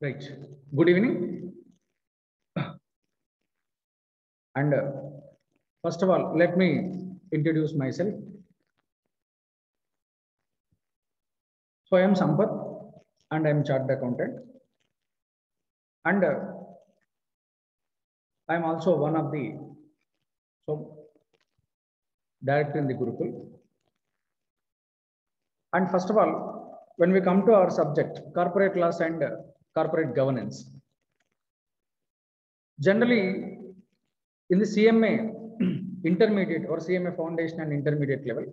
Right. Good evening. And first of all, let me introduce myself. So I am Sampath and I am chartered accountant. And I am also one of the director in the Gurukul. And first of all, when we come to our subject, corporate laws and corporate governance, generally in the CMA intermediate or CMA foundation and intermediate level,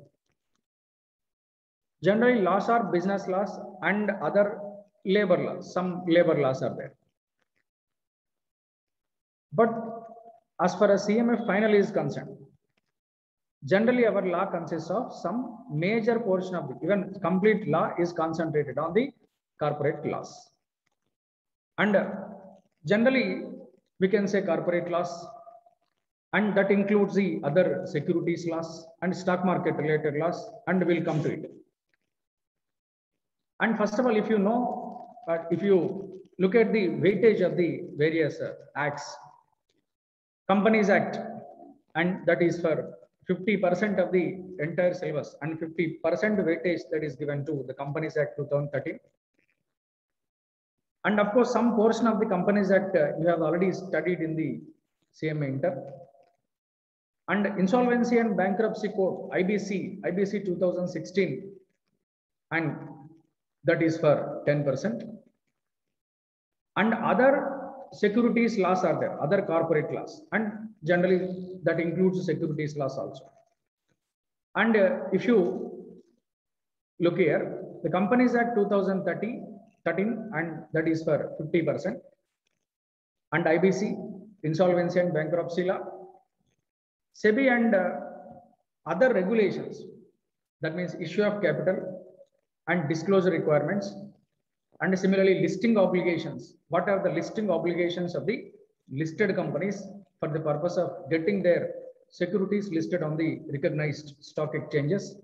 generally laws are business laws and other labor laws. Some labor laws are there. But as far as CMA final is concerned, generally our law consists of some major portion of the even complete law is concentrated on the corporate laws. And generally we can say corporate laws, and that includes the other securities laws and stock market related laws, and we'll come to it. And first of all, if you know, if you look at the weightage of the various acts, Companies Act, and that is for 50% of the entire syllabus and 50% weightage that is given to the Companies Act 2013. And of course, some portion of the Companies Act you have already studied in the CMA Inter. And Insolvency and Bankruptcy Code, IBC 2016, and that is for 10%. And other securities laws are there, other corporate laws, and generally that includes securities laws also. And if you look here, the Companies Act 2013, and that is for 50%, and IBC, Insolvency and Bankruptcy Law, SEBI and other regulations, that means issue of capital and disclosure requirements, and similarly listing obligations. What are the listing obligations of the listed companies for the purpose of getting their securities listed on the recognized stock exchanges?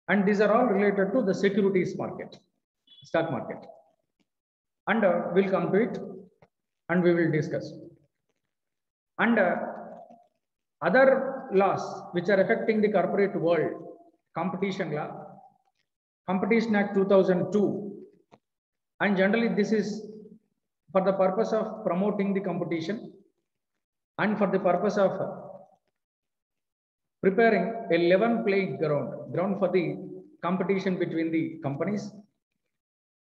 And these are all related to the securities market, stock market. And we'll come to it and we will discuss. And other laws which are affecting the corporate world, competition law, Competition Act 2002, and generally this is for the purpose of promoting the competition and for the purpose of preparing a level playing ground for the competition between the companies,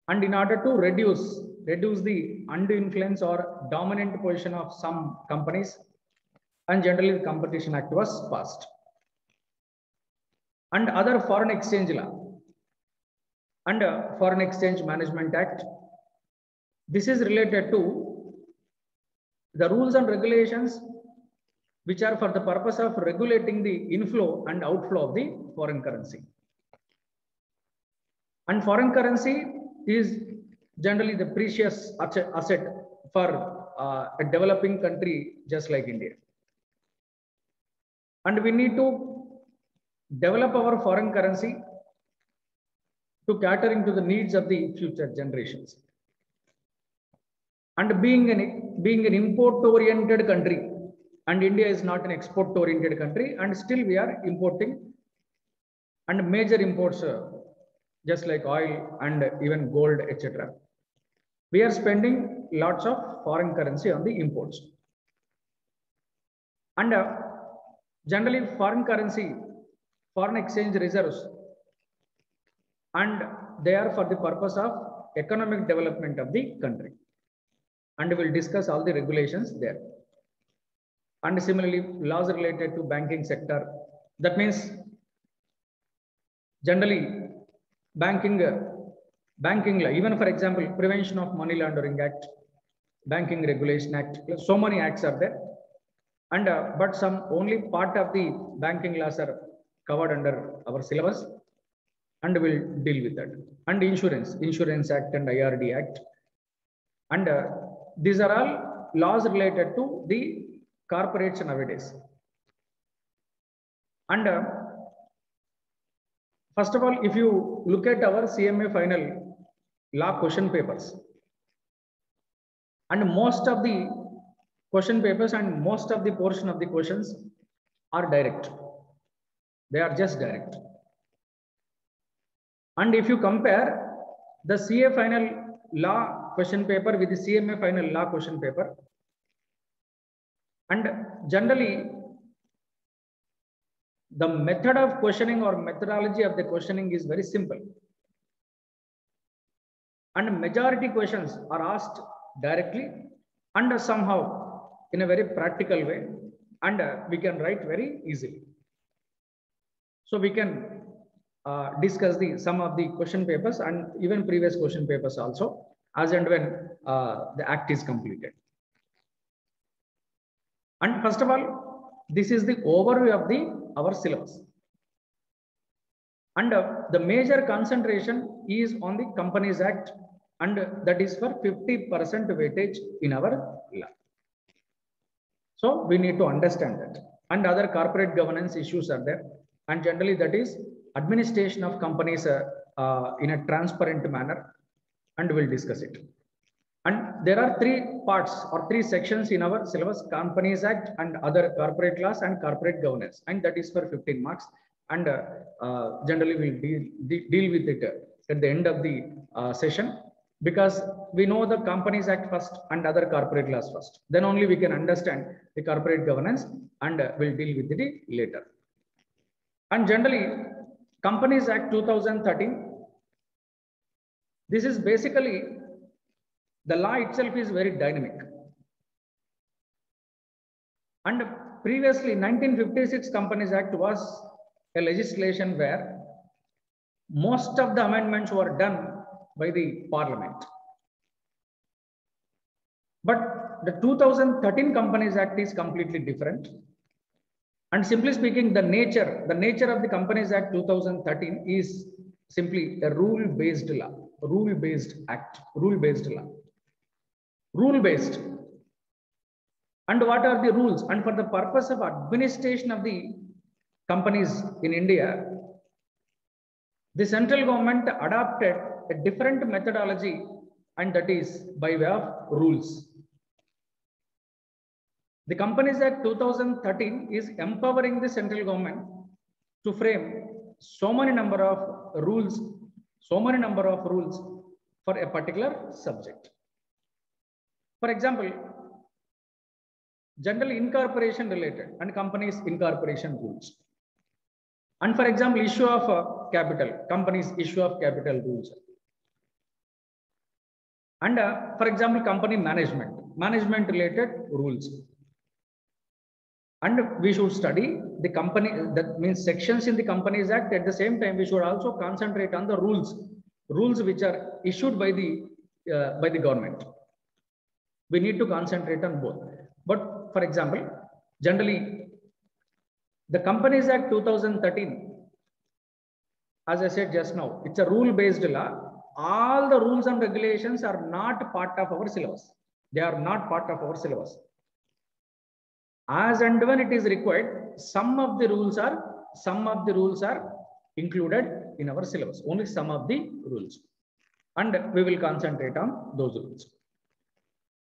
and in order to reduce the undue influence or dominant position of some companies, and generally the Competition Act was passed. And other foreign exchange law and Foreign Exchange Management Act. This is related to the rules and regulations which are for the purpose of regulating the inflow and outflow of the foreign currency. And foreign currency is generally the precious asset for a developing country just like India. And we need to develop our foreign currency to cater into the needs of the future generations. And being an import-oriented country, and India is not an export-oriented country, and still we are importing, and major imports just like oil and even gold, etc. We are spending lots of foreign currency on the imports. And generally foreign currency, foreign exchange reserves, and they are for the purpose of economic development of the country. And we will discuss all the regulations there. And similarly, laws related to banking sector. That means generally banking law, even for example, Prevention of Money Laundering Act, Banking Regulation Act, so many acts are there. And but some only part of the banking laws are covered under our syllabus, and we'll deal with that. And Insurance Act and IRD Act. And these are all laws related to the corporates nowadays. And first of all, if you look at our CMA final law question papers, and most of the question papers and most of the portion of the questions are direct. They are just direct. And if you compare the CA final law question paper with the CMA final law question paper, and generally the method of questioning or methodology of the questioning is very simple. And majority questions are asked directly and somehow in a very practical way, and we can write very easily. So we can discuss some of the question papers and even previous question papers also, as and when the act is completed. And first of all, this is the overview of our syllabus. And the major concentration is on the Companies Act, and that is for 50% weightage in our law. So we need to understand that. And other corporate governance issues are there. And generally that is administration of companies in a transparent manner, and we'll discuss it. And there are 3 parts or 3 sections in our syllabus: Companies Act and other corporate laws and corporate governance. And that is for 15 marks. And generally we'll deal with it at the end of the session, because we know the Companies Act first and other corporate laws first. Then only we can understand the corporate governance, and we'll deal with it later. And generally, Companies Act 2013, this is basically, the law itself is very dynamic. And previously, 1956 Companies Act was a legislation where most of the amendments were done by the Parliament. But the 2013 Companies Act is completely different. And simply speaking, the nature of the Companies Act 2013 is simply a rule-based law, rule-based act, rule-based law, rule-based. And what are the rules? And for the purpose of administration of the companies in India, the central government adopted a different methodology, and that is by way of rules. The Companies Act 2013 is empowering the central government to frame so many number of rules for a particular subject. For example, general incorporation related and companies incorporation rules. And for example, issue of capital, companies issue of capital rules. And for example, company management related rules. And we should study the company, that means sections in the Companies Act. At the same time, we should also concentrate on the rules which are issued by the government. We need to concentrate on both. But for example, generally, the Companies Act 2013, as I said just now, it's a rule-based law. All the rules and regulations are not part of our syllabus. They are not part of our syllabus. As and when it is required, some of the rules are included in our syllabus. Only some of the rules, and we will concentrate on those rules.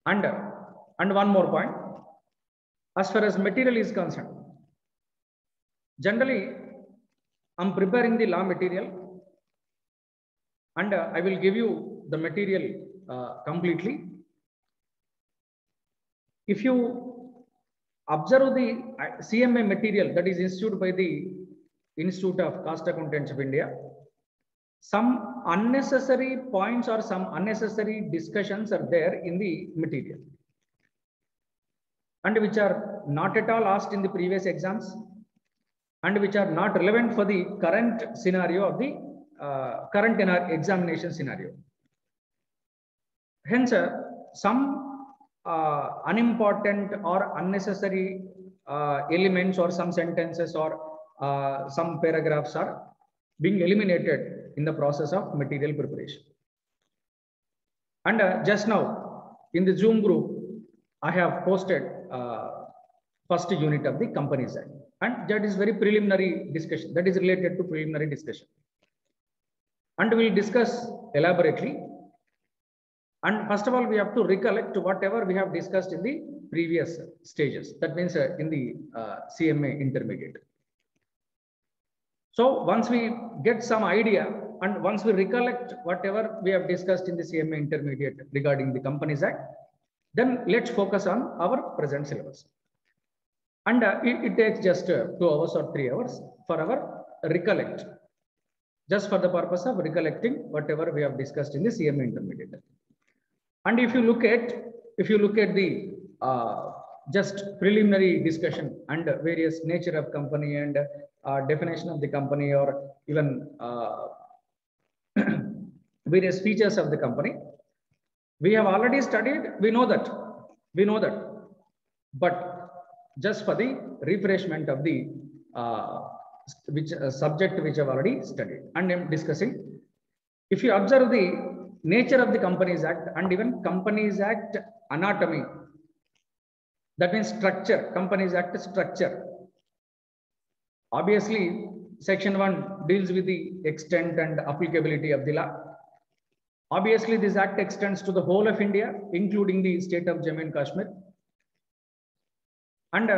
And one more point, as far as material is concerned, generally I'm preparing the law material, and I will give you the material completely. If you observe the CMA material that is issued by the Institute of Cost Accountants of India, some unnecessary points or some unnecessary discussions are there in the material, and which are not at all asked in the previous exams, and which are not relevant for the current scenario of the current in our examination scenario. Hence, some unimportant or unnecessary elements or some sentences or some paragraphs are being eliminated in the process of material preparation. And just now in the Zoom group, I have posted first unit of the Companies Act, and that is very preliminary discussion, that is related to preliminary discussion, and we will discuss elaborately. And first of all, we have to recollect whatever we have discussed in the previous stages, that means in the CMA intermediate. So once we get some idea and once we recollect whatever we have discussed in the CMA intermediate regarding the Companies Act, then let's focus on our present syllabus. And it takes just 2 hours or 3 hours for our recollect, just for the purpose of recollecting whatever we have discussed in the CMA intermediate. And if you look at the just preliminary discussion and various nature of company and definition of the company, or even various features of the company, we have already studied. We know that, but just for the refreshment of the subject which I've already studied and I'm discussing. If you observe the nature of the Companies Act and even Companies Act anatomy, that means structure, Companies Act structure. Obviously, section 1 deals with the extent and applicability of the law. Obviously, this act extends to the whole of India, including the state of Jammu and Kashmir. And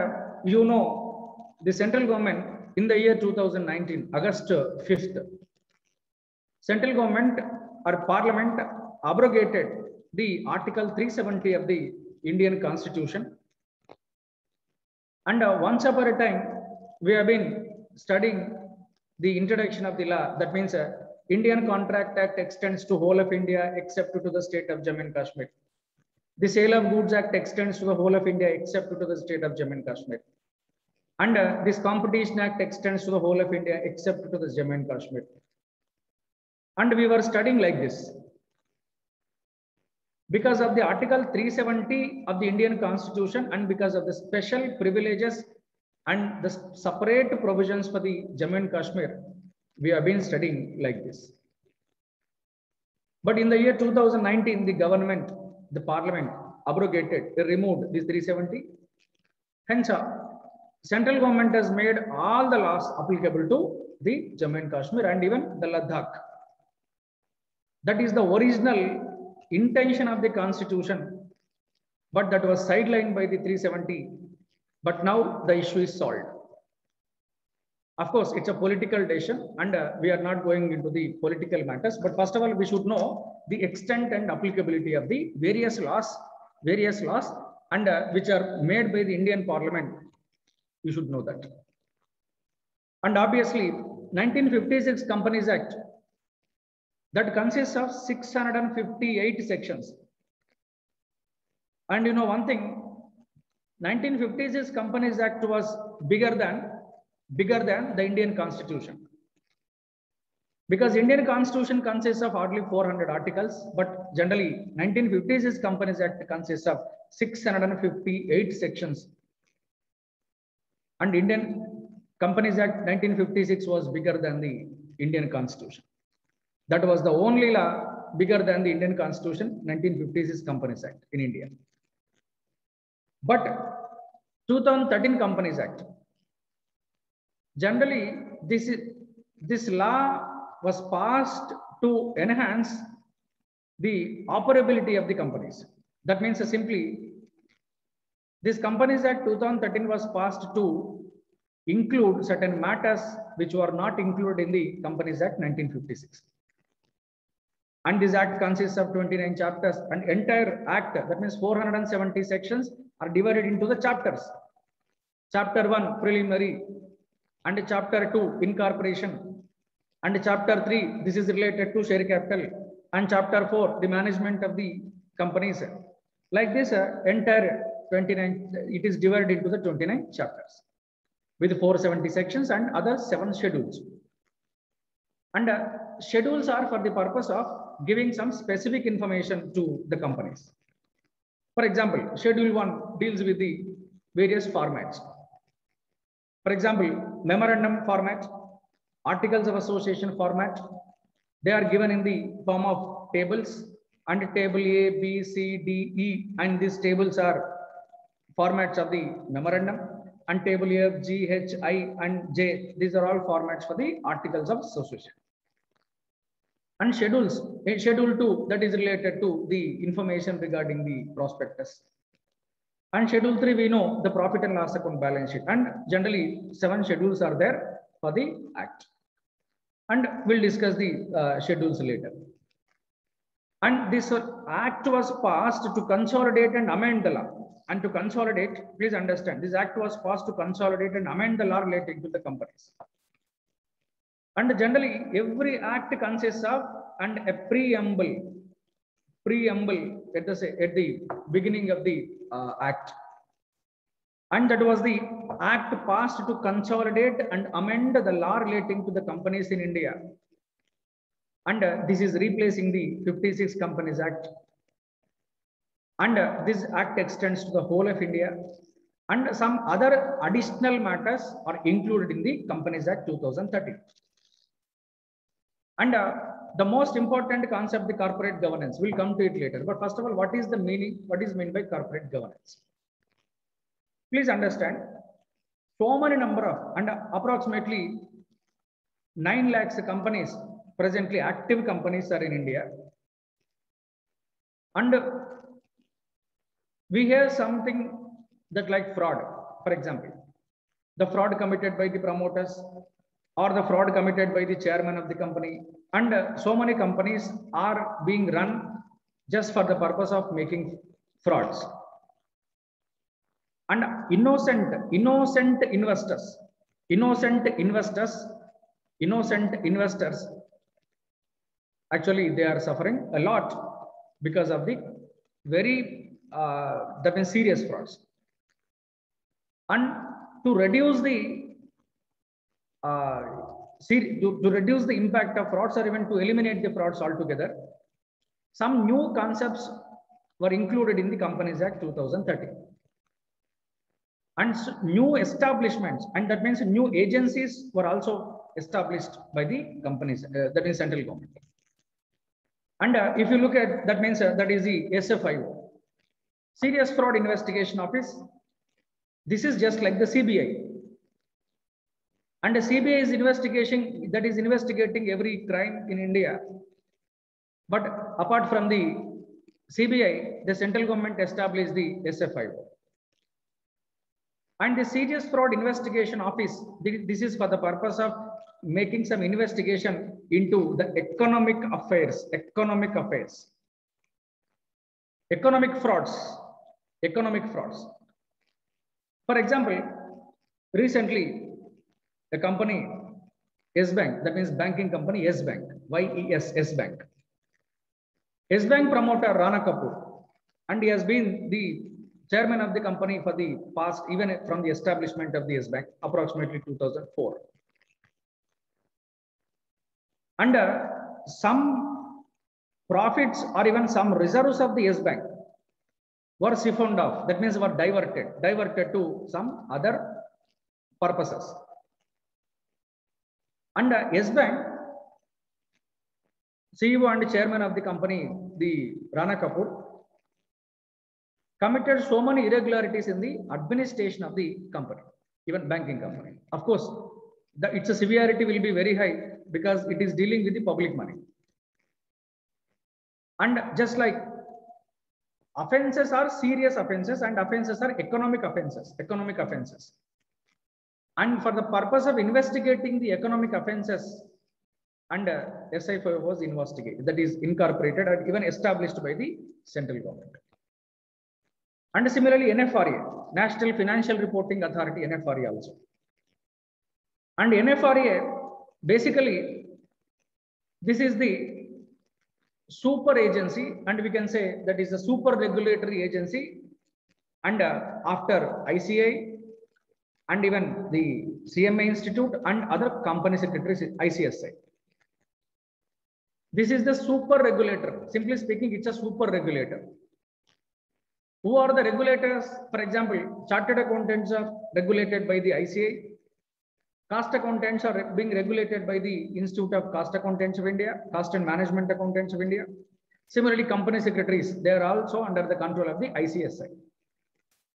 you know, the central government in the year 2019, August 5th, central government or Parliament abrogated the Article 370 of the Indian Constitution. And once upon a time, we have been studying the introduction of the law. That means Indian Contract Act extends to whole of India except to the state of Jammu and Kashmir. The Sale of Goods Act extends to the whole of India except to the state of Jammu and Kashmir. And this Competition Act extends to the whole of India except to the Jammu and Kashmir. And we were studying like this. Because of the Article 370 of the Indian Constitution and because of the special privileges and the separate provisions for the Jammu and Kashmir, we have been studying like this. But in the year 2019, the government, the Parliament abrogated, they removed this 370. Hence, central government has made all the laws applicable to the Jammu and Kashmir and even the Ladakh. That is the original intention of the constitution, but that was sidelined by the 370. But now the issue is solved. Of course, it's a political decision, and we are not going into the political matters. But first of all, we should know the extent and applicability of the various laws, and which are made by the Indian Parliament. You should know that. And obviously, 1956 Companies Act, that consists of 658 sections. And you know one thing, 1956 Companies Act was bigger than the Indian Constitution. Because Indian Constitution consists of hardly 400 articles, but generally 1956 Companies Act consists of 658 sections. And Indian Companies Act 1956 was bigger than the Indian Constitution. That was the only law bigger than the Indian Constitution, 1956 Companies Act in India. But 2013 Companies Act, generally this law was passed to enhance the operability of the companies. That means simply, this Companies Act 2013 was passed to include certain matters which were not included in the Companies Act 1956. And this act consists of 29 chapters, and entire act, that means 470 sections, are divided into the chapters. Chapter 1, preliminary, and chapter 2, incorporation, and chapter 3, this is related to share capital, and chapter 4, the management of the companies. Like this, entire 29, it is divided into the 29 chapters with 470 sections and other 7 schedules. And schedules are for the purpose of giving some specific information to the companies. For example, Schedule 1 deals with the various formats. For example, memorandum format, articles of association format, they are given in the form of tables, and table A, B, C, D, E, and these tables are formats of the memorandum, and table F, G, H, I, and J. These are all formats for the articles of association. And schedules, in schedule 2, that is related to the information regarding the prospectus. And schedule 3, we know the profit and loss account balance sheet. And generally 7 schedules are there for the act. And we'll discuss the schedules later. And this act was passed to consolidate and amend the law. And to consolidate, please understand, this act was passed to consolidate and amend the law relating to the companies. And generally, every act consists of and a preamble at the beginning of the act. And that was the act passed to consolidate and amend the law relating to the companies in India. And this is replacing the 56 Companies Act. And this act extends to the whole of India. And some other additional matters are included in the Companies Act 2013. And the most important concept, the corporate governance, we'll come to it later. But first of all, what is the meaning? What is meant by corporate governance? Please understand, so many number of, and approximately 9 lakhs companies, presently active companies are in India. And we have something that like fraud, for example, the fraud committed by the promoters or the fraud committed by the chairman of the company. And so many companies are being run just for the purpose of making frauds. And innocent investors, actually they are suffering a lot because of the very that means serious frauds. And to reduce the reduce the impact of frauds, or even to eliminate the frauds altogether, some new concepts were included in the Companies Act 2013. And new establishments, and that means new agencies, were also established by the companies, that is central government. And if you look at, that means that is the SFIO, Serious Fraud Investigation Office. This is just like the CBI. And the CBI is investigating every crime in India. But apart from the CBI, the central government established the SFIO. And the Serious Fraud Investigation Office, this is for the purpose of making some investigation into the economic frauds. For example, recently, a company, Yes Bank, that means banking company, Yes Bank, Yes Bank. Yes Bank promoter Rana Kapoor, and he has been the chairman of the company for the past, even from the establishment of the Yes Bank, approximately 2004. And some profits or even some reserves of the Yes Bank were siphoned off, that means were diverted to some other purposes. And Yes Bank CEO and chairman of the company, the Rana Kapoor, committed so many irregularities in the administration of the company, even banking company. Of course, its severity will be very high because it is dealing with the public money. And just like offenses are serious offenses, and offenses are economic offenses. And for the purpose of investigating the economic offenses, and SFIO was investigated, that is incorporated and even established by the central government. And similarly, NFRA, National Financial Reporting Authority, NFRA also. And NFRA, basically, this is the super agency, and we can say that is a super regulatory agency. And after ICI and even the CMA Institute and other company secretaries, ICSI. This is the super regulator. Simply speaking, it's a super regulator. Who are the regulators? For example, chartered accountants are regulated by the ICAI. Cost accountants are being regulated by the Institute of Cost Accountants of India, Cost and Management Accountants of India. Similarly, company secretaries, they are also under the control of the ICSI.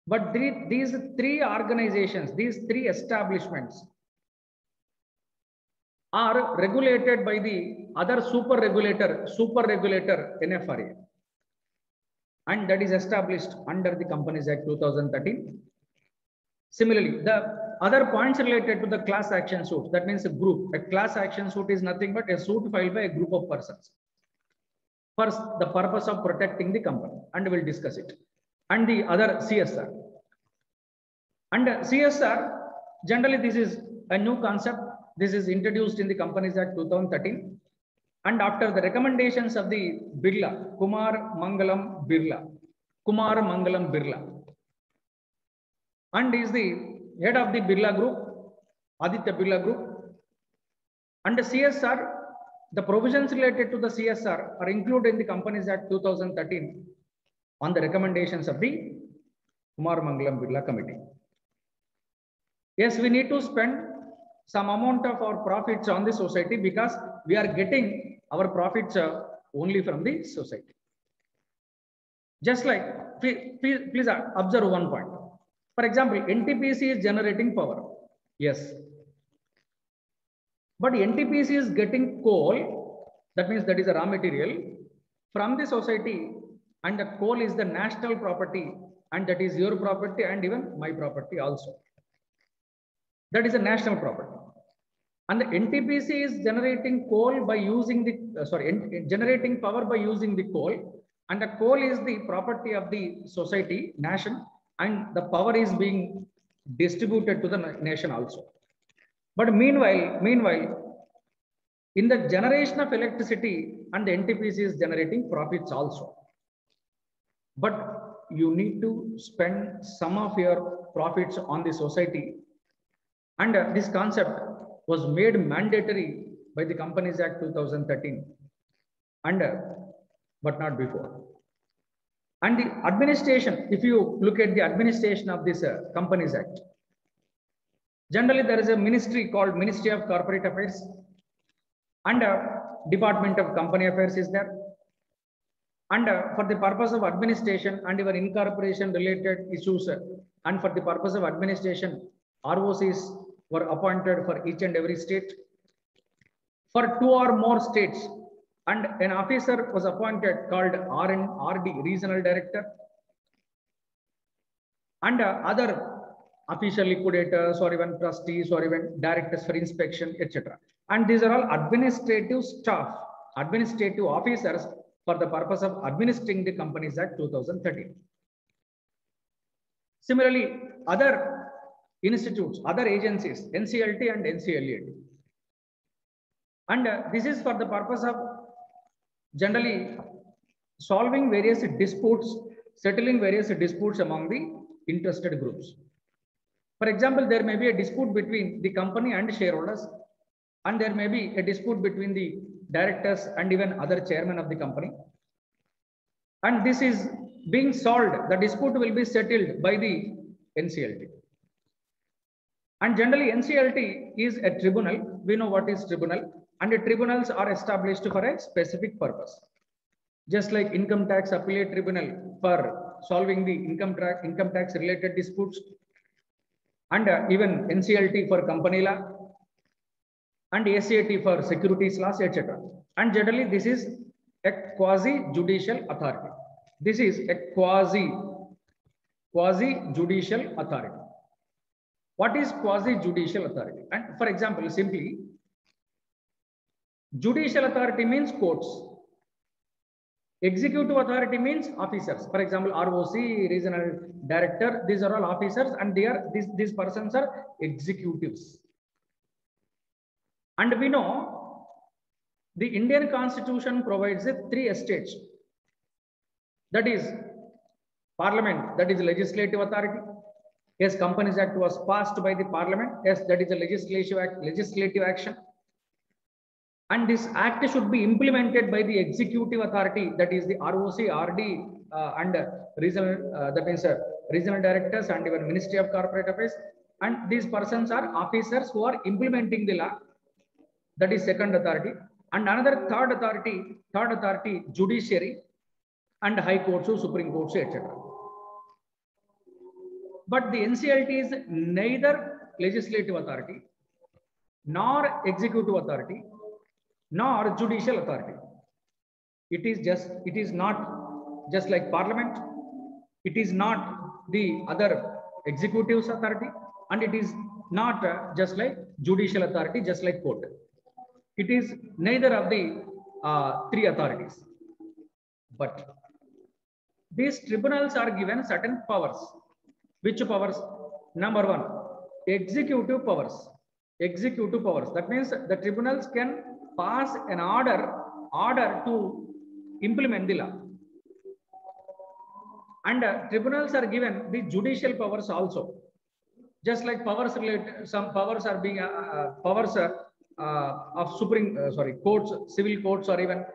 But these three organizations, these three establishments are regulated by the other super regulator NFRA. And that is established under the Companies Act 2013. Similarly, the other points related to the class action suit, that means a group. A class action suit is nothing but a suit filed by a group of persons. First, the purpose of protecting the company, and we'll discuss it. And the other CSR. And CSR, generally this is a new concept. This is introduced in the Companies Act 2013. And after the recommendations of the Birla, Kumar Mangalam Birla, and is the head of the Birla Group, Aditya Birla Group. And the CSR, the provisions related to the CSR are included in the Companies Act 2013 on the recommendations of the Kumar Mangalam Birla Committee. Yes, we need to spend some amount of our profits on the society because we are getting our profits only from the society. Just like, please observe one point. For example, NTPC is generating power. Yes. But NTPC is getting coal, that means that is a raw material from the society, and the coal is the national property, and that is your property and even my property also. That is a national property. And the NTPC is generating coal by using the, generating power by using the coal, and the coal is the property of the society, nation, and the power is being distributed to the nation also. But meanwhile, in the generation of electricity, and the NTPC is generating profits also. But you need to spend some of your profits on the society. And this concept was made mandatory by the Companies Act 2013, and but not before. And the administration, if you look at the administration of this Companies Act, generally there is a ministry called Ministry of Corporate Affairs, and Department of Company Affairs is there. And for the purpose of administration and your incorporation related issues, and for the purpose of administration, ROCs were appointed for each and every state. For 2 or more states, and an officer was appointed called RD, Regional Director, and other official liquidators or even trustees or even directors for inspection, etc. And these are all administrative staff, administrative officers for the purpose of administering the Companies Act 2013. Similarly, other institutes, other agencies, NCLT and NCLAT. And this is for the purpose of generally solving various disputes, settling various disputes among the interested groups. For example, there may be a dispute between the company and shareholders, and there may be a dispute between the directors and even other chairman of the company. And this is being solved, the dispute will be settled by the NCLT. And generally, NCLT is a tribunal. We know what is tribunal, and the tribunals are established for a specific purpose. Just like Income Tax Appellate Tribunal for solving the income tax related disputes, and even NCLT for company law, and SAT for securities laws, etc. And generally, this is a quasi-judicial authority. This is a quasi-judicial authority. What is quasi-judicial authority? And for example, simply, judicial authority means courts. Executive authority means officers. For example, ROC, Regional Director, these are all officers, and these persons are executives. And we know the Indian Constitution provides 3 estates. That is Parliament, that is legislative authority. Yes, Companies Act was passed by the Parliament. Yes, that is a legislative action. And this act should be implemented by the executive authority, that is the ROC, RD, and regional, that means regional directors and even Ministry of Corporate Affairs. And these persons are officers who are implementing the law. That is second authority. And another third authority, judiciary and high courts, Supreme Courts, etc. But the NCLT is neither legislative authority, nor executive authority, nor judicial authority. It is not just like Parliament. It is not the other executive's authority, and it is not just like judicial authority, just like court. It is neither of the three authorities. But these tribunals are given certain powers. Which powers? Number one, executive powers. Executive powers. That means the tribunals can pass an order to implement the law. And tribunals are given the judicial powers also. Just like powers related, some powers are being powers of courts, civil courts, or even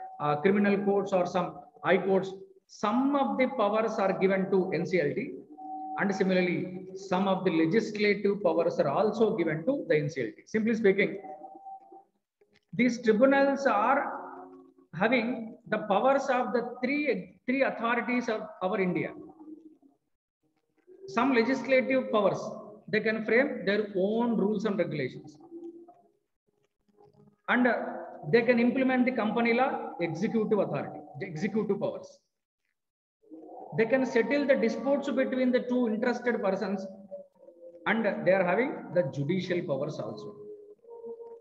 criminal courts, or some high courts. Some of the powers are given to NCLT, and similarly, some of the legislative powers are also given to the NCLT. Simply speaking, these tribunals are having the powers of the three authorities of our India. Some legislative powers, they can frame their own rules and regulations, and they can implement the company law. Executive authority, the executive powers. They can settle the disputes between the two interested persons, and they are having the judicial powers also.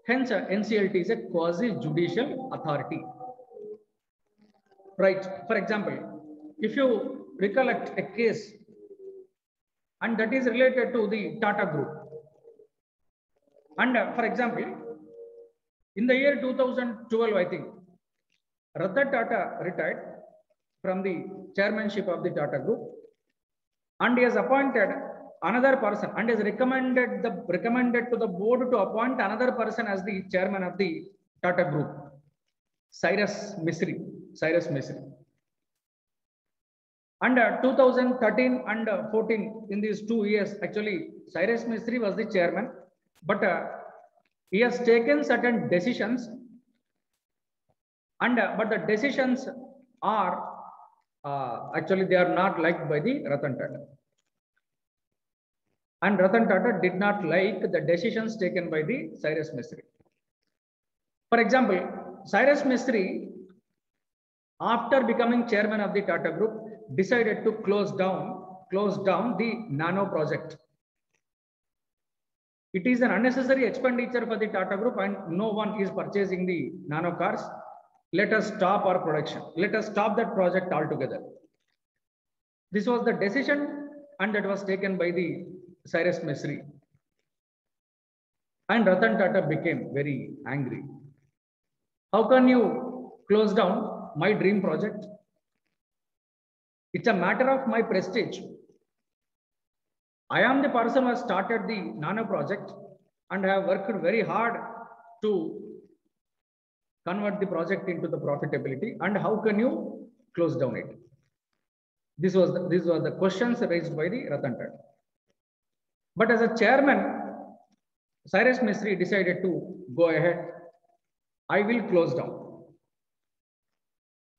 Hence, NCLT is a quasi-judicial authority. Right. For example, if you recollect a case, and that is related to the Tata Group. And for example, in the year 2012, I think, Ratan Tata retired from the chairmanship of the Tata Group, and he has appointed another person, and has recommended to the board to appoint another person as the chairman of the Tata Group, Cyrus Misri. And 2013 and 14, in these 2 years, actually, Cyrus Misri was the chairman, but he has taken certain decisions, and but the decisions are actually they are not liked by the Ratan Tata. And Ratan Tata did not like the decisions taken by the Cyrus Misri. For example, Cyrus Misri, after becoming chairman of the Tata Group, decided to close down the Nano project. It is an unnecessary expenditure for the Tata Group, and no one is purchasing the Nano cars. Let us stop our production. Let us stop that project altogether. This was the decision, and that was taken by the Cyrus Misri. And Ratan Tata became very angry. How can you close down my dream project? It's a matter of my prestige. I am the person who has started the Nano project and have worked very hard to convert the project into the profitability. And how can you close down it? These were the questions raised by the Ratan Tata. But as a chairman, Cyrus Misri decided to go ahead. I will close down.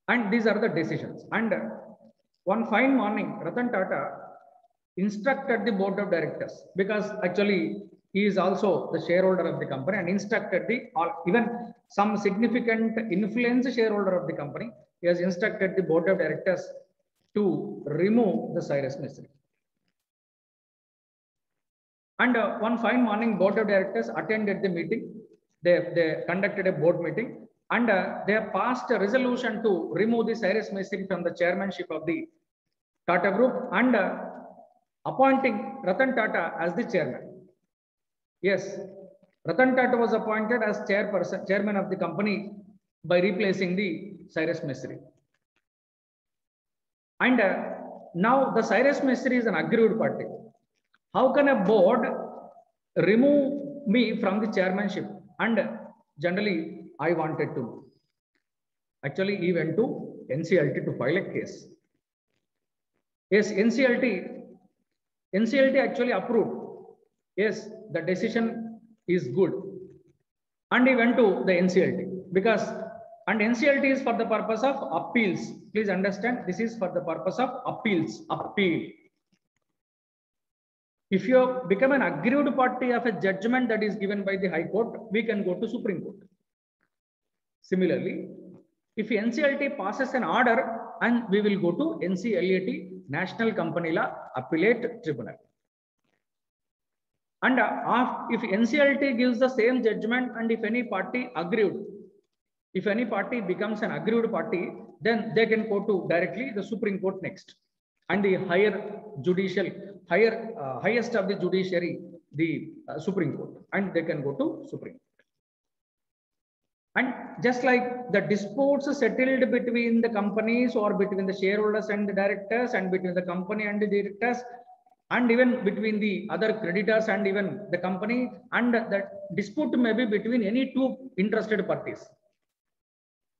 And these are the decisions. And one fine morning, Ratan Tata instructed the board of directors, because actually he is also the shareholder of the company, and instructed even some significant influence shareholder of the company. He has instructed the board of directors to remove the Cyrus Misri. And one fine morning, board of directors attended the meeting. They conducted a board meeting, and they have passed a resolution to remove the Cyrus Misri from the chairmanship of the Tata Group, and appointing Ratan Tata as the chairman. Yes, Ratan Tata was appointed as chairman of the company by replacing the Cyrus Misri. And now the Cyrus Misri is an aggrieved party. How can a board remove me from the chairmanship? And generally, I wanted to know. Actually, he went to NCLT to file a case. Yes, NCLT actually approved. Yes, the decision is good. And he went to the NCLT because, and NCLT is for the purpose of appeals. Please understand, this is for the purpose of appeals, appeal. If you become an aggrieved party of a judgment that is given by the High Court, we can go to Supreme Court. Similarly, if NCLT passes an order, and we will go to NCLAT, National Company Law Appellate Tribunal. And if NCLT gives the same judgment, and if any party aggrieved, if any party becomes an aggrieved party, then they can go to directly the Supreme Court next. And the higher judicial, highest of the judiciary, the Supreme Court, and they can go to Supreme Court. And just like the disputes settled between the companies or between the shareholders and the directors, and between the company and the directors, and even between the other creditors and even the company, and the dispute may be between any two interested parties.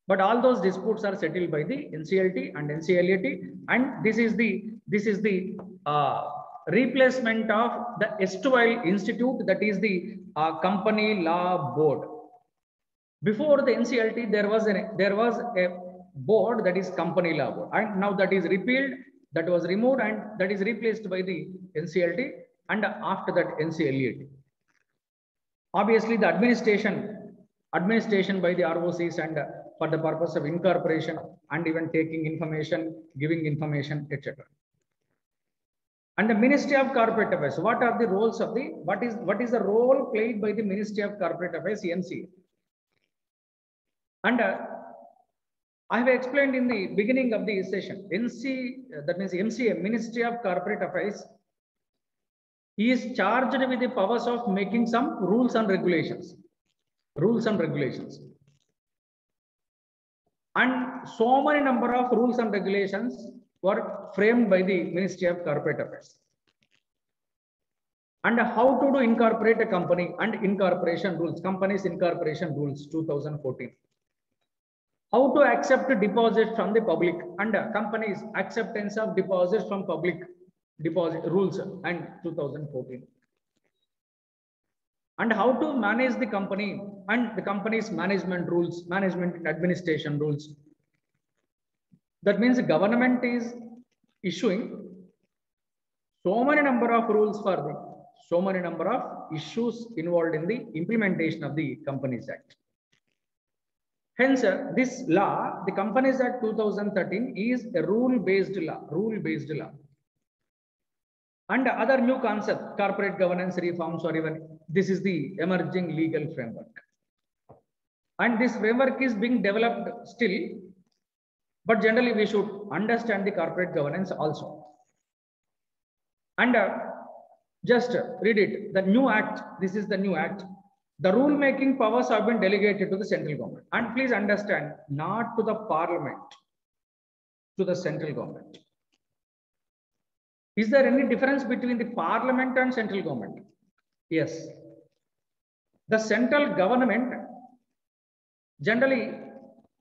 But all those disputes are settled by the NCLT and NCLAT, and this is the replacement of the erstwhile institute, that is the Company Law Board. Before the NCLT, there was a board, that is Company Law Board, and now that is repealed, that was removed, and that is replaced by the NCLT, and after that NCLAT. Obviously, the administration by the ROCs, and for the purpose of incorporation and even taking information, giving information, etc. And the Ministry of Corporate Affairs. What are the roles of the, what is the role played by the Ministry of Corporate Affairs, MCA? And I have explained in the beginning of the session, that means MCA, Ministry of Corporate Affairs, he is charged with the powers of making some rules and regulations. And so many number of rules and regulations were framed by the Ministry of Corporate Affairs. And how to do incorporate a company and incorporation rules, companies incorporation rules 2014. How to accept deposits from the public, and companies acceptance of deposits from public deposit rules and 2014. And how to manage the company and the company's management rules, management and administration rules. That means the government is issuing so many number of rules for the, so many number of issues involved in the implementation of the Companies Act. Hence, this law, the Companies Act 2013, is a rule-based law. And other new concept, corporate governance reforms, or even this is the emerging legal framework. And this framework is being developed still, but generally we should understand the corporate governance also. And just read it, the new act, this is the new act. The rule-making powers have been delegated to the central government. And please understand, not to the parliament, to the central government. Is there any difference between the parliament and central government? Yes. The central government generally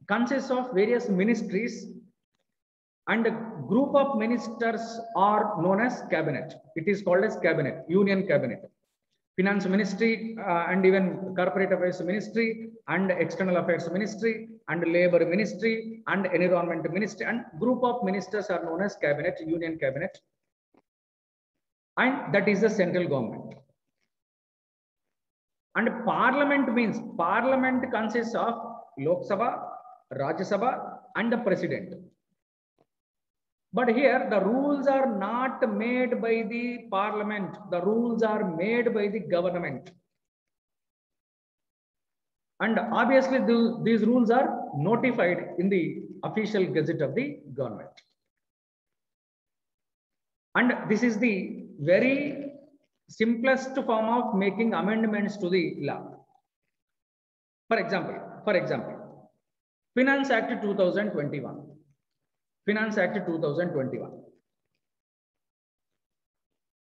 consists of various ministries, and a group of ministers are known as cabinet. It is called as cabinet, union cabinet. Finance Ministry and even Corporate Affairs Ministry and External Affairs Ministry and Labor Ministry and Environment Ministry, and group of ministers are known as cabinet, union cabinet, and that is the central government. And parliament means, parliament consists of Lok Sabha, Rajya Sabha and the president. But here the rules are not made by the parliament. The rules are made by the government. And obviously these rules are notified in the official gazette of the government. And this is the very simplest form of making amendments to the law. For example, Finance Act 2021. Finance Act 2021.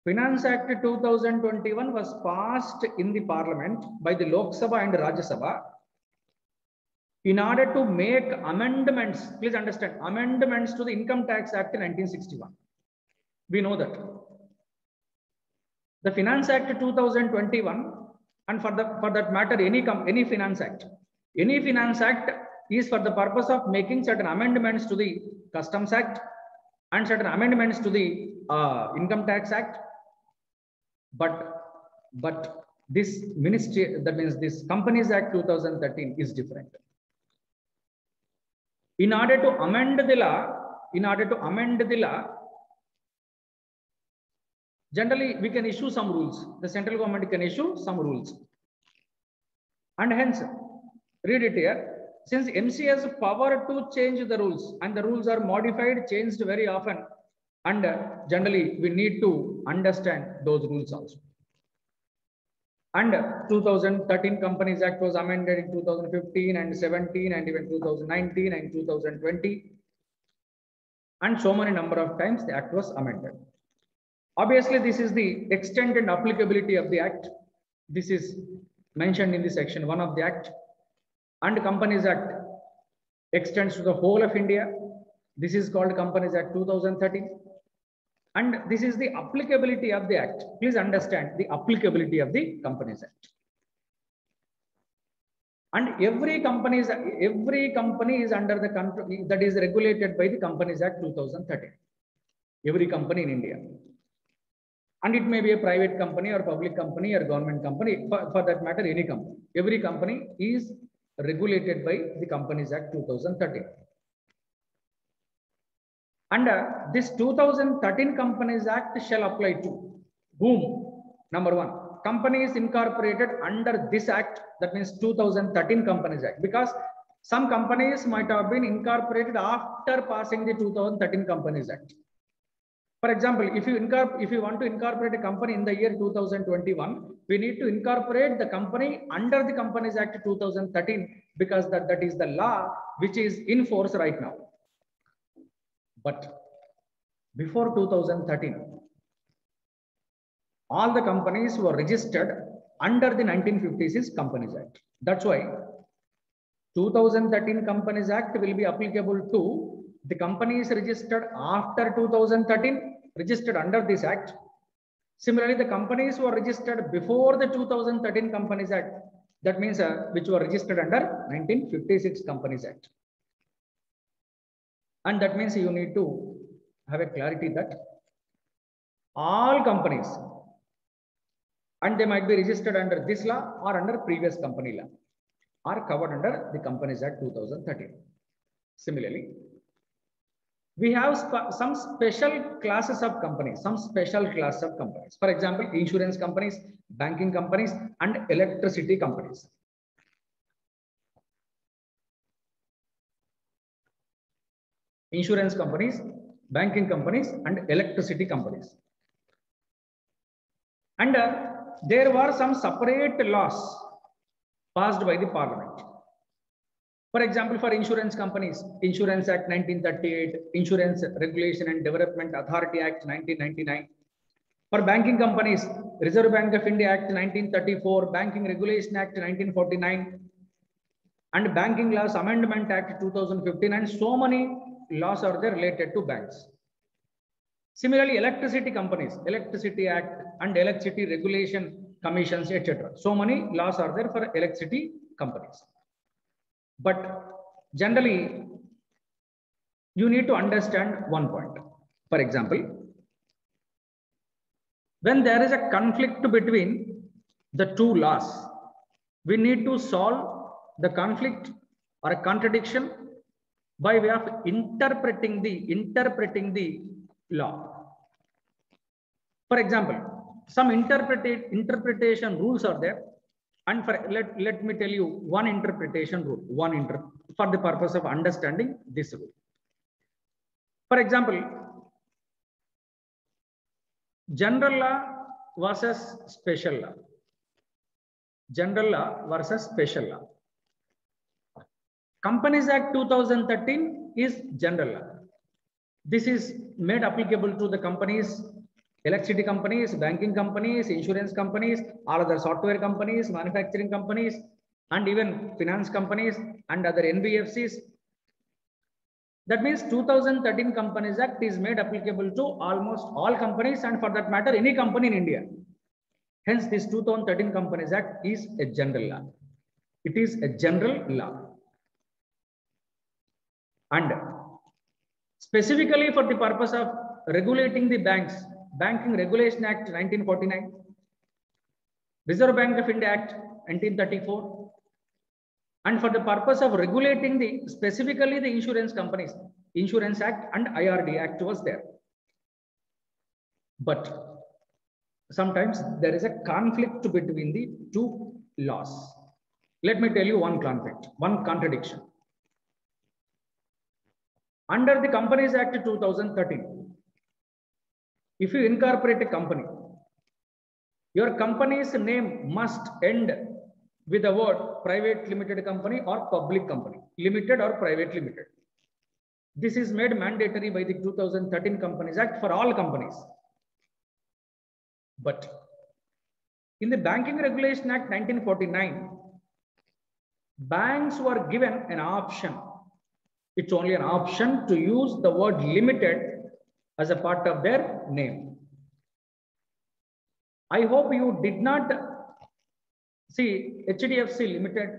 Finance Act 2021 was passed in the parliament by the Lok Sabha and Rajya Sabha. in order to make amendments, please understand, amendments to the Income Tax Act 1961. We know that. The Finance Act 2021, and for that matter, any Finance Act is for the purpose of making certain amendments to the Customs Act and certain amendments to the Income Tax Act. But this ministry, that means this Companies Act 2013 is different. In order to amend the law, generally we can issue some rules. The central government can issue some rules. And hence, read it here. Since MC has power to change the rules, and the rules are modified, changed very often, and generally we need to understand those rules also. And 2013 Companies Act was amended in 2015 and 17 and even 2019 and 2020. And so many number of times the act was amended. Obviously, this is the extent and applicability of the act. This is mentioned in the section 1 of the act. And Companies Act extends to the whole of India. This is called Companies Act 2013. And this is the applicability of the act. Please understand the applicability of the Companies Act. And every company is under the country that is regulated by the Companies Act 2013. Every company in India. And it may be a private company or public company or government company, for that matter, any company. Every company is regulated by the Companies Act 2013. And this 2013 Companies Act shall apply to whom? Number one, companies incorporated under this act, that means 2013 Companies Act, because some companies might have been incorporated after passing the 2013 Companies Act. For example, if you want to incorporate a company in the year 2021, we need to incorporate the company under the Companies Act 2013, because that is the law which is in force right now. But before 2013, all the companies were registered under the 1956 Companies Act. That's why 2013 Companies Act will be applicable to the companies registered after 2013, registered under this act. Similarly, the companies who are registered before the 2013 Companies Act, that means which were registered under 1956 Companies Act. And that means you need to have a clarity that all companies, and they might be registered under this law or under previous company law, are covered under the Companies Act 2013. Similarly, we have some special classes of companies, For example, insurance companies, banking companies, and electricity companies. Insurance companies, banking companies, and electricity companies. And there were some separate laws passed by the Parliament. For example, for insurance companies, Insurance Act 1938, Insurance Regulation and Development Authority Act 1999. For banking companies, Reserve Bank of India Act 1934, Banking Regulation Act 1949, and Banking Laws Amendment Act 2015, and so many laws are there related to banks. Similarly, electricity companies, Electricity Act and Electricity Regulation Commissions, etc. So many laws are there for electricity companies. But generally, you need to understand one point. For example, when there is a conflict between the two laws, we need to solve the conflict or a contradiction by way of interpreting the law. For example, some interpretation rules are there. And let me tell you one interpretation rule, for the purpose of understanding this rule. For example, general law versus special law. General law versus special law. Companies Act 2013 is general law. This is made applicable to the companies, electricity companies, banking companies, insurance companies, all other software companies, manufacturing companies, and even finance companies and other NBFCs. That means 2013 Companies Act is made applicable to almost all companies, and for that matter, any company in India. Hence, this 2013 Companies Act is a general law. It is a general law. And specifically for the purpose of regulating the banks, Banking Regulation Act 1949, Reserve Bank of India Act 1934, and for the purpose of regulating the specifically the insurance companies, Insurance Act and IRD Act was there. But sometimes there is a conflict between the two laws. Let me tell you one conflict, one contradiction. Under the Companies Act 2013, if you incorporate a company, your company's name must end with the word private limited company or public company, limited or private limited. This is made mandatory by the 2013 Companies Act for all companies. But in the Banking Regulation Act 1949, banks were given an option. It's only an option to use the word limited as a part of their name. I hope you did not see HDFC Limited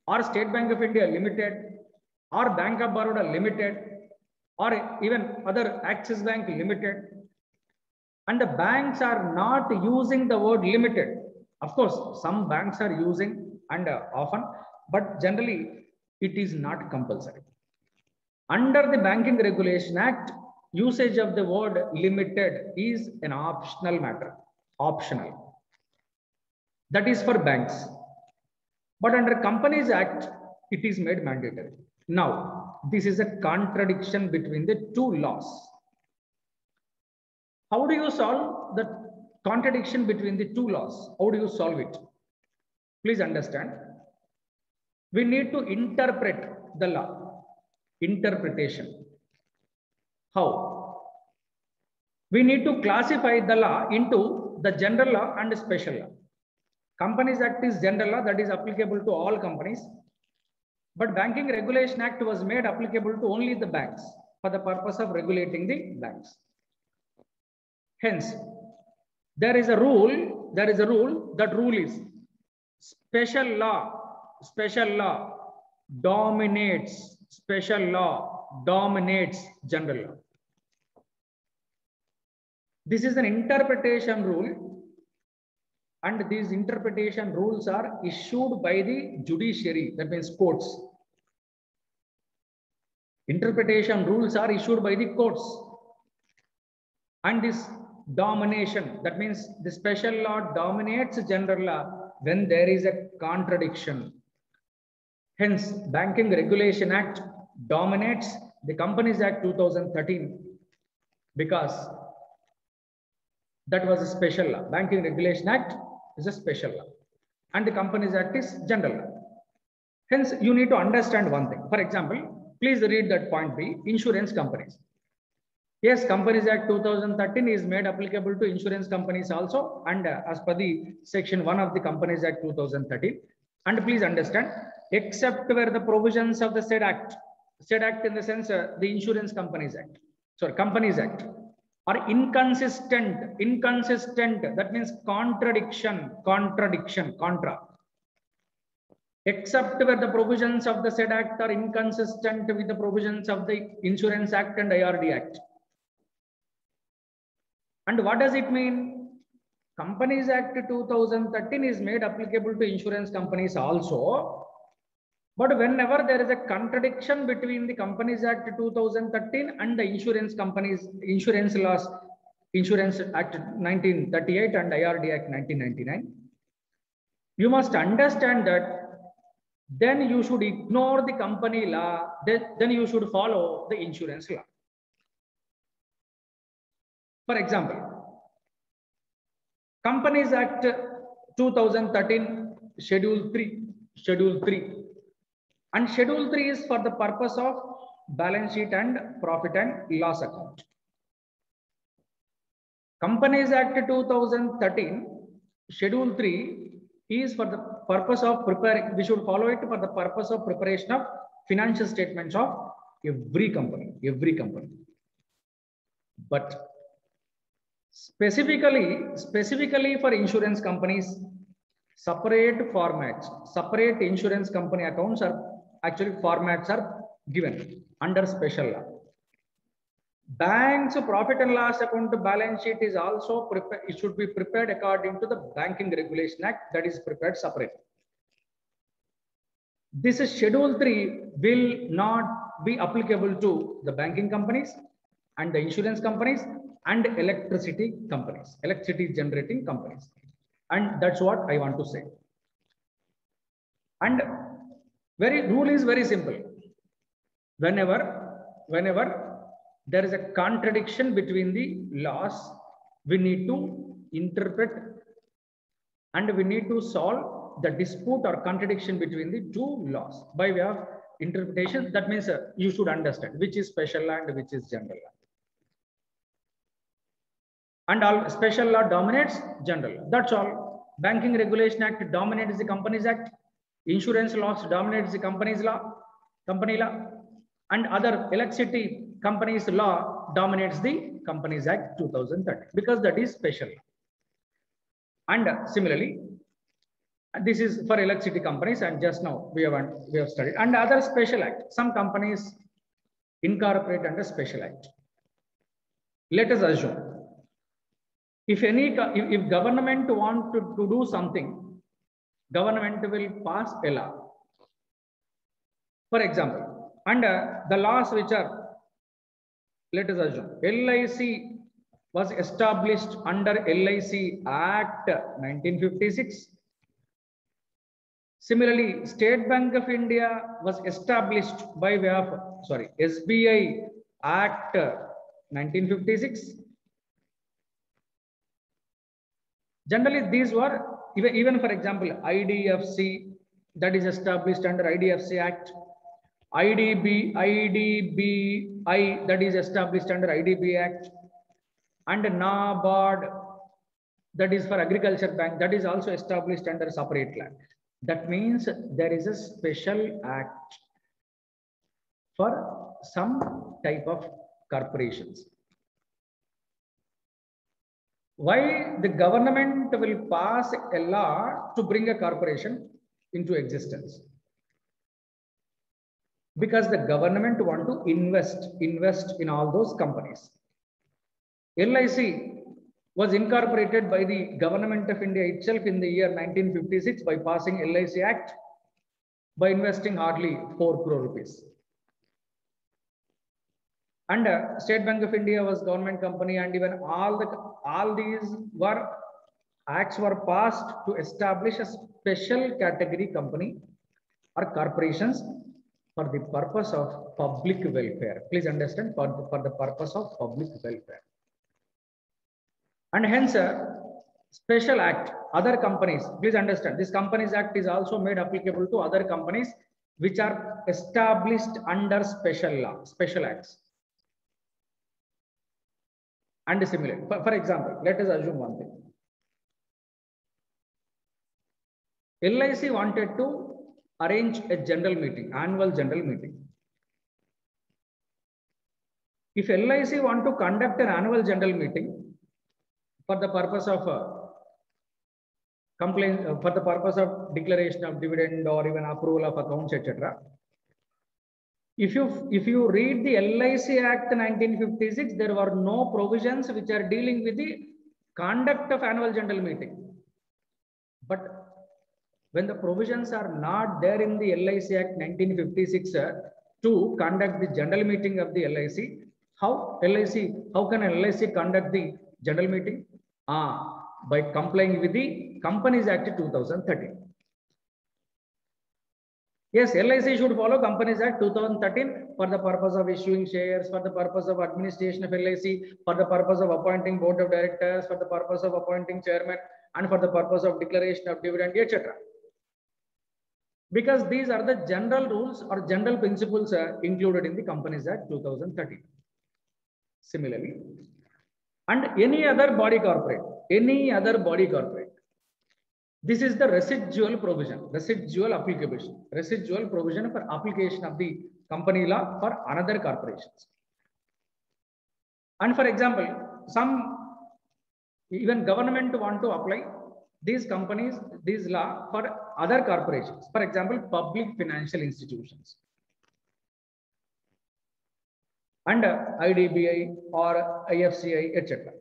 or State Bank of India Limited or Bank of Baroda Limited or even other Axis Bank Limited. And the banks are not using the word limited. Of course, some banks are using and often, but generally it is not compulsory. Under the Banking Regulation Act, usage of the word limited is an optional matter, optional. That is for banks. But under Companies Act, it is made mandatory. Now, this is a contradiction between the two laws. How do you solve the contradiction between the two laws? How do you solve it? Please understand. We need to interpret the law. Interpretation. How? We need to classify the law into the general law and special law. Companies Act is general law, that is applicable to all companies. But Banking Regulation Act was made applicable to only the banks for the purpose of regulating the banks. Hence, there is a rule, that rule is special law dominates, special law dominates general law. This is an interpretation rule, and these interpretation rules are issued by the judiciary, that means courts. Interpretation rules are issued by the courts. And this domination, that means the special law dominates general law when there is a contradiction. Hence, Banking Regulation Act dominates the Companies Act 2013 because that was a special law. Banking Regulation Act is a special law and the Companies Act is general law. Hence, you need to understand one thing. For example, please read that point B, insurance companies. Yes, Companies Act 2013 is made applicable to insurance companies also, and as per the section 1 of the Companies Act 2013. And please understand, except where the provisions of the said act in the sense the Insurance Companies Act, sorry, Companies Act, are inconsistent, that means contradiction, contra. Except where the provisions of the said act are inconsistent with the provisions of the Insurance Act and IRD Act. And what does it mean? Companies Act 2013 is made applicable to insurance companies also. But whenever there is a contradiction between the Companies Act 2013 and the insurance companies, insurance laws, Insurance Act 1938 and IRD Act 1999, you must understand that then you should ignore the company law, then you should follow the insurance law. For example, Companies Act 2013, Schedule 3. And Schedule 3 is for the purpose of balance sheet and profit and loss account. Companies Act 2013, Schedule 3 is for the purpose of preparing, we should follow it for the purpose of preparation of financial statements of every company. But specifically for insurance companies, separate formats, separate insurance company accounts are actually formats are given under special law. Bank's profit and loss account balance sheet is also prepared. It should be prepared according to the Banking Regulation Act, that is prepared separately. This is Schedule 3 will not be applicable to the banking companies and the insurance companies and electricity companies, electricity generating companies. And that's what I want to say. And rule is very simple. Whenever there is a contradiction between the laws, we need to interpret and we need to solve the dispute or contradiction between the two laws by way of interpretation. That means you should understand which is special law and which is general law. And all special law dominates general law. That's all. Banking Regulation Act dominates the Companies Act. Insurance laws dominates the company law, and other electricity companies law dominates the Companies Act 2013 because that is special. And similarly, this is for electricity companies, and just now we have studied. And other special act, some companies incorporate under special act. Let us assume if government want to do something, government will pass a law. For example, under the laws which are, let us assume LIC was established under LIC Act 1956. Similarly, State Bank of India was established by way of, SBI Act 1956. Generally, these were, even for example, IDFC, that is established under IDFC Act. IDBI, that is established under IDBI Act. And NABARD, that is for Agriculture Bank, that is also established under separate law. That means there is a special act for some type of corporations. Why the government will pass a law to bring a corporation into existence? Because the government want to invest in all those companies. LIC was incorporated by the Government of India itself in the year 1956 by passing LIC Act by investing hardly 4 crore rupees. And State Bank of India was government company, and even all these acts were passed to establish a special category company or corporations for the purpose of public welfare. Please understand, for the purpose of public welfare. And hence, special act, other companies, please understand, this Companies Act is also made applicable to other companies which are established under special law, special acts. And similar. For example, let us assume one thing. LIC wanted to arrange a general meeting, annual general meeting. If LIC want to conduct an annual general meeting for the purpose of for the purpose of declaration of dividend or even approval of accounts, etc. If you read the LIC Act 1956, there were no provisions which are dealing with the conduct of annual general meeting. But when the provisions are not there in the LIC Act 1956 to conduct the general meeting of the LIC, how can LIC conduct the general meeting? By complying with the Companies Act 2013. Yes, LIC should follow Companies Act 2013 for the purpose of issuing shares, for the purpose of administration of LIC, for the purpose of appointing board of directors, for the purpose of appointing chairman, and for the purpose of declaration of dividend, etc. Because these are the general rules or general principles included in the Companies Act 2013. Similarly, and any other body corporate, This is the residual provision, residual provision for application of the company law for another corporations. And for example, some even government want to apply these companies, these law for other corporations. For example, public financial institutions and IDBI or IFCI, etc.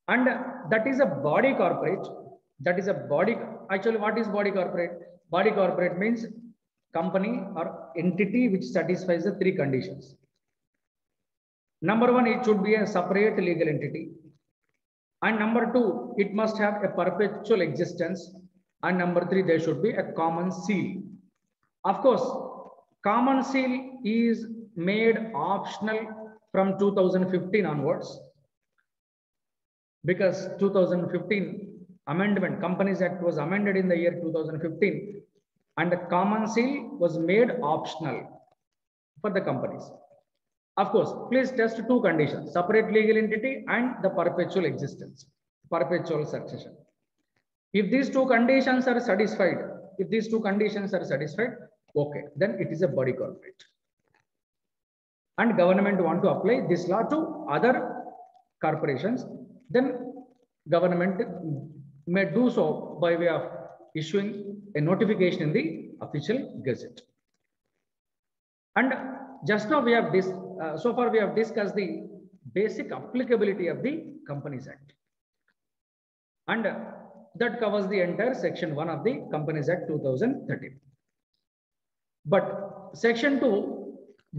And that is a body corporate. That is a body. Actually, what is body corporate? Body corporate means company or entity which satisfies the three conditions. Number one, it should be a separate legal entity. And number two, it must have a perpetual existence. And number three, there should be a common seal. Of course, common seal is made optional from 2015 onwards, because 2015 amendment, Companies Act was amended in the year 2015, and the common seal was made optional for the companies. Of course, please test two conditions: separate legal entity and the perpetual existence, perpetual succession. If these two conditions are satisfied, okay, then it is a body corporate. And government want to apply this law to other corporations, then government may do so by way of issuing a notification in the official gazette. And just now we have this, so far we have discussed the basic applicability of the Companies Act, and that covers the entire section 1 of the Companies Act 2013. But section 2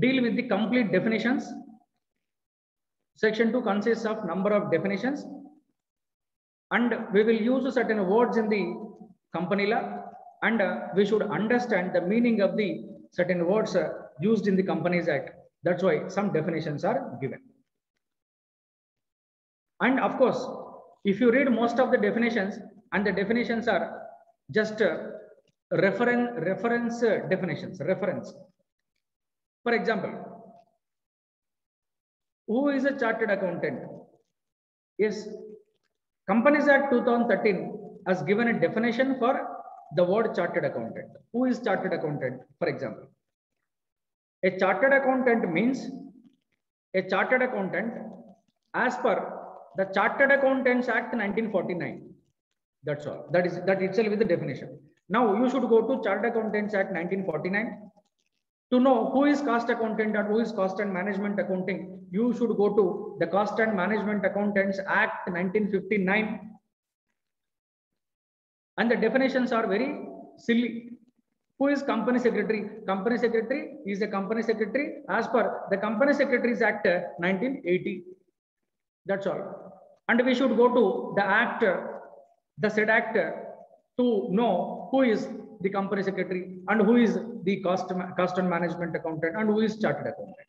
deal with the complete definitions. Section 2 consists of number of definitions, and we will use certain words in the company law, and we should understand the meaning of the certain words used in the Companies Act. That's why some definitions are given. And of course, if you read most of the definitions, and the definitions are just reference definitions, reference. For example, who is a chartered accountant? Yes, Companies Act 2013 has given a definition for the word chartered accountant. Who is chartered accountant? For example, a chartered accountant means a chartered accountant as per the Chartered Accountants Act 1949. That's all. That itself is the definition. Now you should go to Chartered Accountants Act 1949. To know who is cost accountant or who is cost and management accounting, you should go to the Cost and Management Accountants Act 1959. And the definitions are very silly. Who is company secretary? Company secretary is a company secretary as per the Company Secretaries Act 1980. That's all. And we should go to the act, the said act, to know who is the company secretary and who is the cost and management accountant and who is chartered accountant.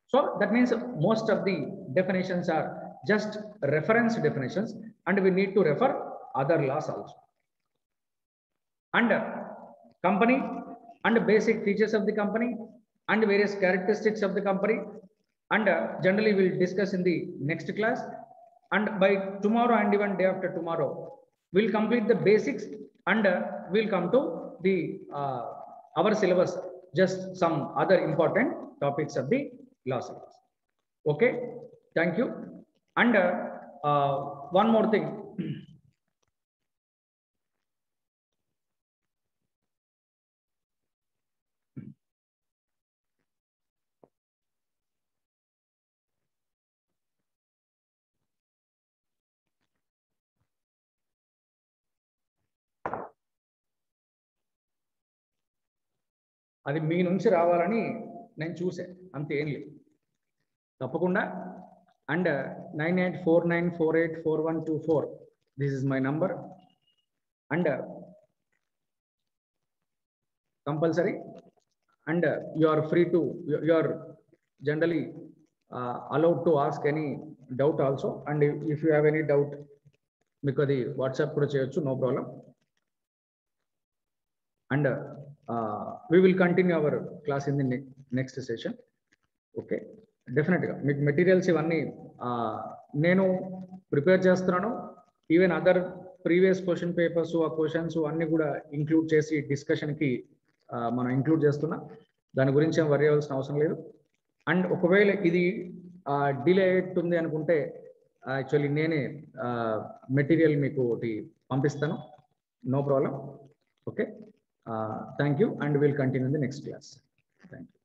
So that means most of the definitions are just reference definitions, and we need to refer other laws also. And company and basic features of the company and various characteristics of the company, and generally we'll discuss in the next class. And by tomorrow and even day after tomorrow, we'll complete the basics, and we'll come to the our syllabus, just some other important topics of the law syllabus. Okay, thank you. And one more thing. అది మీ నుంచి రావాలని నేను చూసే, అంతే, ఏం లేదు. తప్పకుండా. And 9849484124, this is my number. And compulsory, and you are free to, you are generally allowed to ask any doubt also. And if you have any doubt, మీకు అది వాట్సాప్ కూడా చేయొచ్చు, no problem. And we will continue our class in the next session. Okay, definitely గా మీకు materials ఇవన్నీ నేను prepare చేస్తున్నాను. Even other previous question papers ఆ క్వశ్చన్స్ అన్ని కూడా ఇంక్లూడ్ చేసి డిస్కషన్కి మనం ఇంక్లూడ్ చేస్తున్నాం. దాని గురించి ఏం వరి అవ్వాల్సిన అవసరం లేదు. అండ్ ఒకవేళ ఇది డిలే అవుతుంది అనుకుంటే యాక్చువల్లీ నేనే మెటీరియల్ మీకు ఒకటి పంపిస్తాను. No problem. Okay, thank you and will continue in the next class. Thank you.